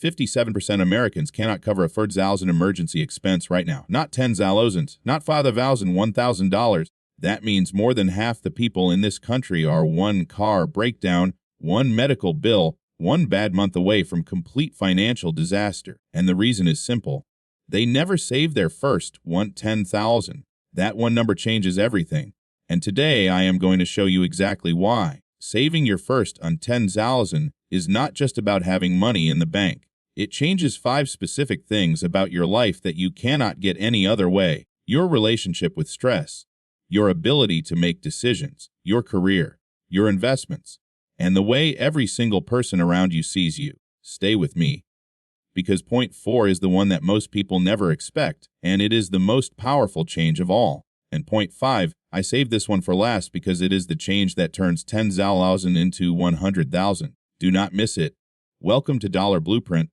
57% Americans cannot cover a $1,000 emergency expense right now. Not $10,000, not $5,000, $1,000. That means more than half the people in this country are one car breakdown, one medical bill, one bad month away from complete financial disaster. And the reason is simple. They never save their first $10,000. That one number changes everything. And today I am going to show you exactly why. Saving your first $10,000 is not just about having money in the bank. It changes 5 specific things about your life that you cannot get any other way. Your relationship with stress, your ability to make decisions, your career, your investments, and the way every single person around you sees you. Stay with me, because point 4 is the one that most people never expect, and it is the most powerful change of all. And point 5, I saved this one for last because it is the change that turns $10,000 into $100,000. Do not miss it. Welcome to Dollar Blueprint,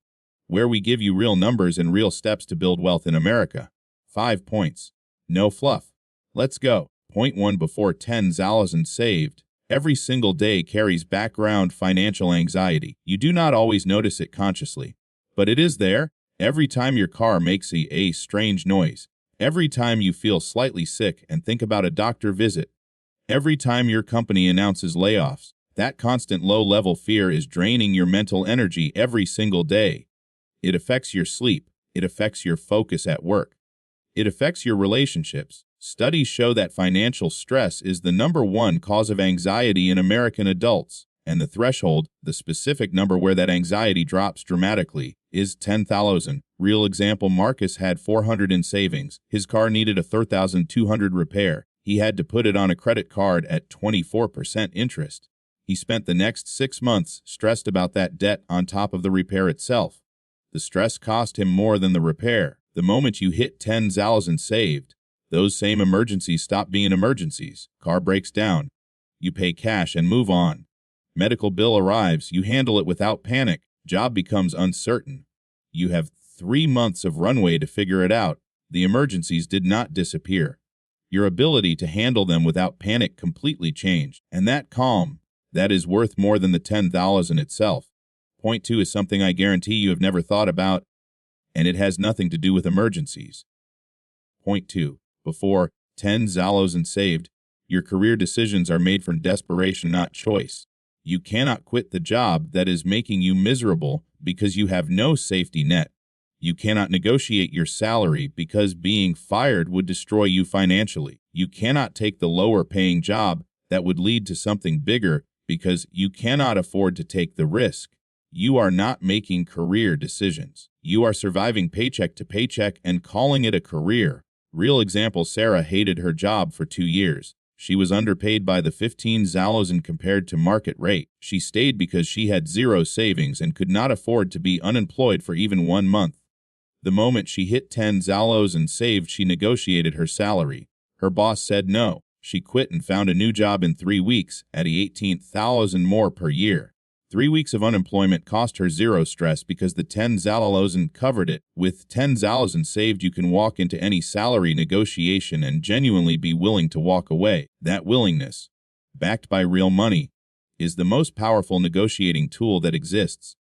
where we give you real numbers and real steps to build wealth in America. 5 points. No fluff. Let's go. Point 1, before $10,000 saved. Every single day carries background financial anxiety. You do not always notice it consciously, but it is there. Every time your car makes a strange noise. Every time you feel slightly sick and think about a doctor visit. Every time your company announces layoffs. That constant low-level fear is draining your mental energy every single day. It affects your sleep. It affects your focus at work. It affects your relationships. Studies show that financial stress is the #1 cause of anxiety in American adults, and the threshold, the specific number where that anxiety drops dramatically, is $10,000. Real example, Marcus had $400 in savings. His car needed a $3,200 repair. He had to put it on a credit card at 24% interest. He spent the next 6 months stressed about that debt on top of the repair itself. The stress cost him more than the repair. The moment you hit $10,000 saved, those same emergencies stop being emergencies. Car breaks down. You pay cash and move on. Medical bill arrives. You handle it without panic. Job becomes uncertain. You have 3 months of runway to figure it out. The emergencies did not disappear. Your ability to handle them without panic completely changed. And that calm, that is worth more than the $10,000 itself. Point 2 is something I guarantee you have never thought about, and it has nothing to do with emergencies. Point 2. Before $10,000 saved, your career decisions are made from desperation, not choice. You cannot quit the job that is making you miserable because you have no safety net. You cannot negotiate your salary because being fired would destroy you financially. You cannot take the lower-paying job that would lead to something bigger because you cannot afford to take the risk. You are not making career decisions. You are surviving paycheck to paycheck and calling it a career. Real example, Sarah hated her job for 2 years. She was underpaid by the $15,000 compared to market rate. She stayed because she had 0 savings and could not afford to be unemployed for even 1 month. The moment she hit $10,000 saved, she negotiated her salary. Her boss said no. She quit and found a new job in 3 weeks at $18,000 more per year. 3 weeks of unemployment cost her 0 stress because the $10,000 covered it. With $10,000 saved, you can walk into any salary negotiation and genuinely be willing to walk away. That willingness, backed by real money, is the most powerful negotiating tool that exists.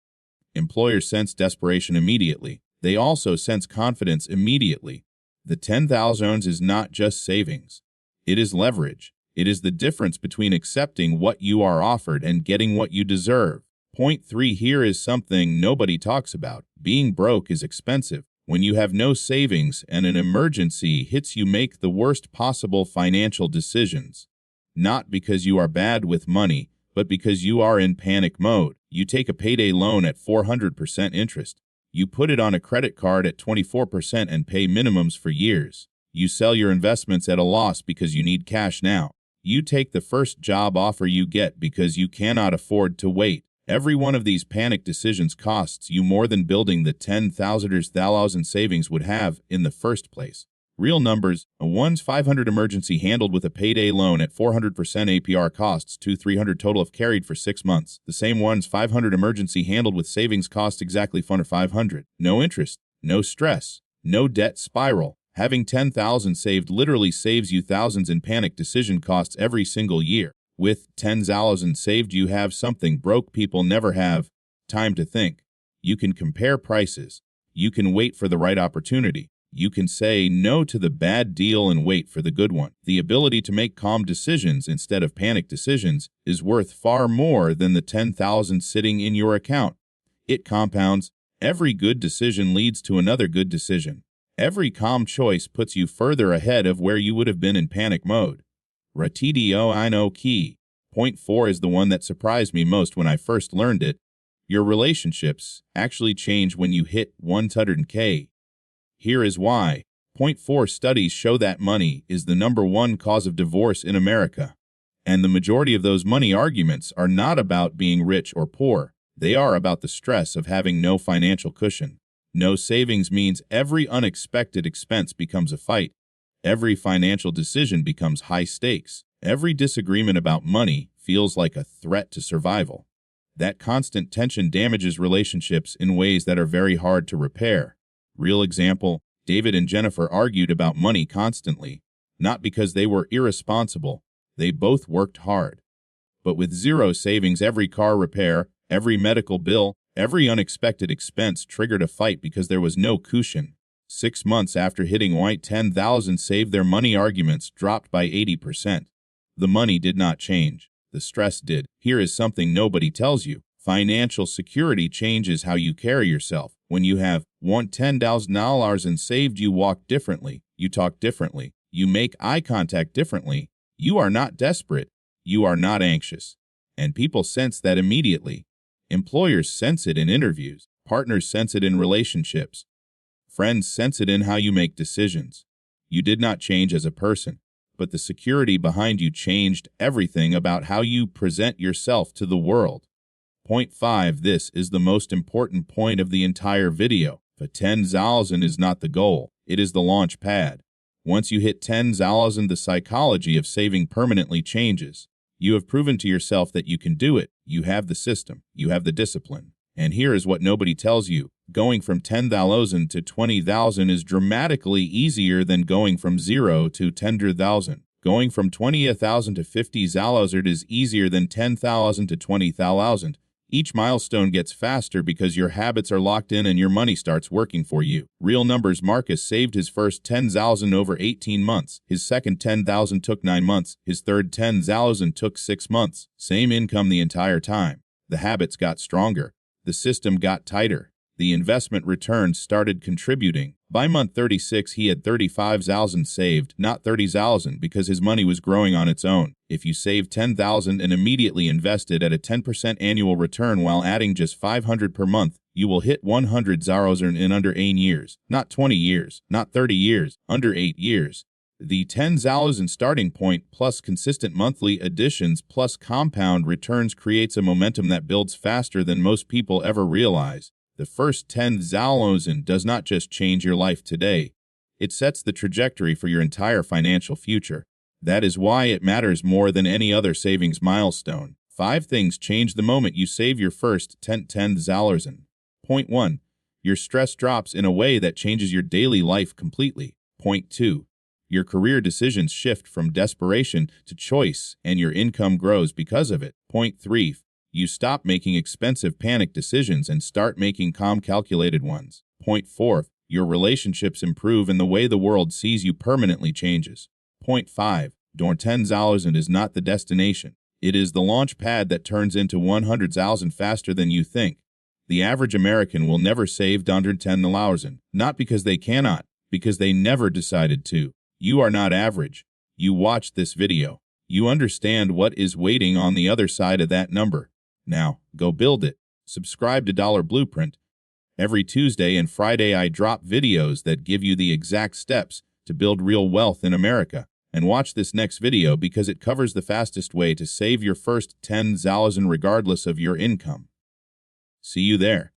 Employers sense desperation immediately. They also sense confidence immediately. The $10,000 is not just savings. It is leverage. It is the difference between accepting what you are offered and getting what you deserve. Point 3 here is something nobody talks about. Being broke is expensive. When you have no savings and an emergency hits, you make the worst possible financial decisions. Not because you are bad with money, but because you are in panic mode. You take a payday loan at 400% interest. You put it on a credit card at 24% and pay minimums for years. You sell your investments at a loss because you need cash now. You take the first job offer you get because you cannot afford to wait. Every one of these panic decisions costs you more than building the $10,000 savings would have in the first place. Real numbers, a one's 500 emergency handled with a payday loan at 400% APR costs $2,300 total if carried for 6 months. The same one's 500 emergency handled with savings costs exactly $500. No interest, no stress, no debt spiral. Having $10,000 saved literally saves you thousands in panic decision costs every single year. With $10,000 saved, you have something broke people never have: time to think. You can compare prices. You can wait for the right opportunity. You can say no to the bad deal and wait for the good one. The ability to make calm decisions instead of panic decisions is worth far more than the 10,000 sitting in your account. It compounds. Every good decision leads to another good decision. Every calm choice puts you further ahead of where you would have been in panic mode. Ratidio Ino key. Point 4 is the one that surprised me most when I first learned it. Your relationships actually change when you hit 100K. Here is why. Point 4 studies show that money is the #1 cause of divorce in America. And the majority of those money arguments are not about being rich or poor. They are about the stress of having no financial cushion. No savings means every unexpected expense becomes a fight. Every financial decision becomes high stakes. Every disagreement about money feels like a threat to survival. That constant tension damages relationships in ways that are very hard to repair. Real example, David and Jennifer argued about money constantly, not because they were irresponsible. They both worked hard. But with zero savings, every car repair, every medical bill, every unexpected expense triggered a fight because there was no cushion. 6 months after hitting white, 10,000 saved, their money arguments dropped by 80%. The money did not change. The stress did. Here is something nobody tells you. Financial security changes how you carry yourself. When you have $10,000 and saved, you walk differently. You talk differently. You make eye contact differently. You are not desperate. You are not anxious. And people sense that immediately. Employers sense it in interviews. Partners sense it in relationships. Friends sense it in how you make decisions. You did not change as a person, but the security behind you changed everything about how you present yourself to the world. Point 5. This is the most important point of the entire video. The 10,000 is not the goal. It is the launch pad. Once you hit 10,000, the psychology of saving permanently changes. You have proven to yourself that you can do it. You have the system. You have the discipline. And here is what nobody tells you. Going from 10,000 to 20,000 is dramatically easier than going from 0 to 10,000. Going from 20,000 to 50,000 is easier than 10,000 to 20,000. Each milestone gets faster because your habits are locked in and your money starts working for you. Real numbers. Marcus saved his first 10,000 over 18 months. His second 10,000 took 9 months. His third 10,000 took 6 months. Same income the entire time. The habits got stronger. The system got tighter. The investment returns started contributing. By month 36, he had 35,000 saved, not 30,000, because his money was growing on its own. If you save 10,000 and immediately invested at a 10% annual return while adding just 500 per month, you will hit 100,000 in under 8 years, not 20 years, not 30 years, under 8 years. The 10,000 starting point plus consistent monthly additions plus compound returns creates a momentum that builds faster than most people ever realize. The first 10,000 does not just change your life today. It sets the trajectory for your entire financial future. That is why it matters more than any other savings milestone. 5 things change the moment you save your first 10,000. Point 1. Your stress drops in a way that changes your daily life completely. Point 2. Your career decisions shift from desperation to choice, and your income grows because of it. Point 3. You stop making expensive panic decisions and start making calm, calculated ones. Point 4. Your relationships improve and the way the world sees you permanently changes. Point 5. 10,000 is not the destination. It is the launch pad that turns into 100,000 faster than you think. The average American will never save under 10,000, not because they cannot, because they never decided to. You are not average. You watched this video. You understand what is waiting on the other side of that number. Now, go build it. Subscribe to Dollar Blueprint. Every Tuesday and Friday I drop videos that give you the exact steps to build real wealth in America. And watch this next video because it covers the fastest way to save your first 10,000 regardless of your income. See you there.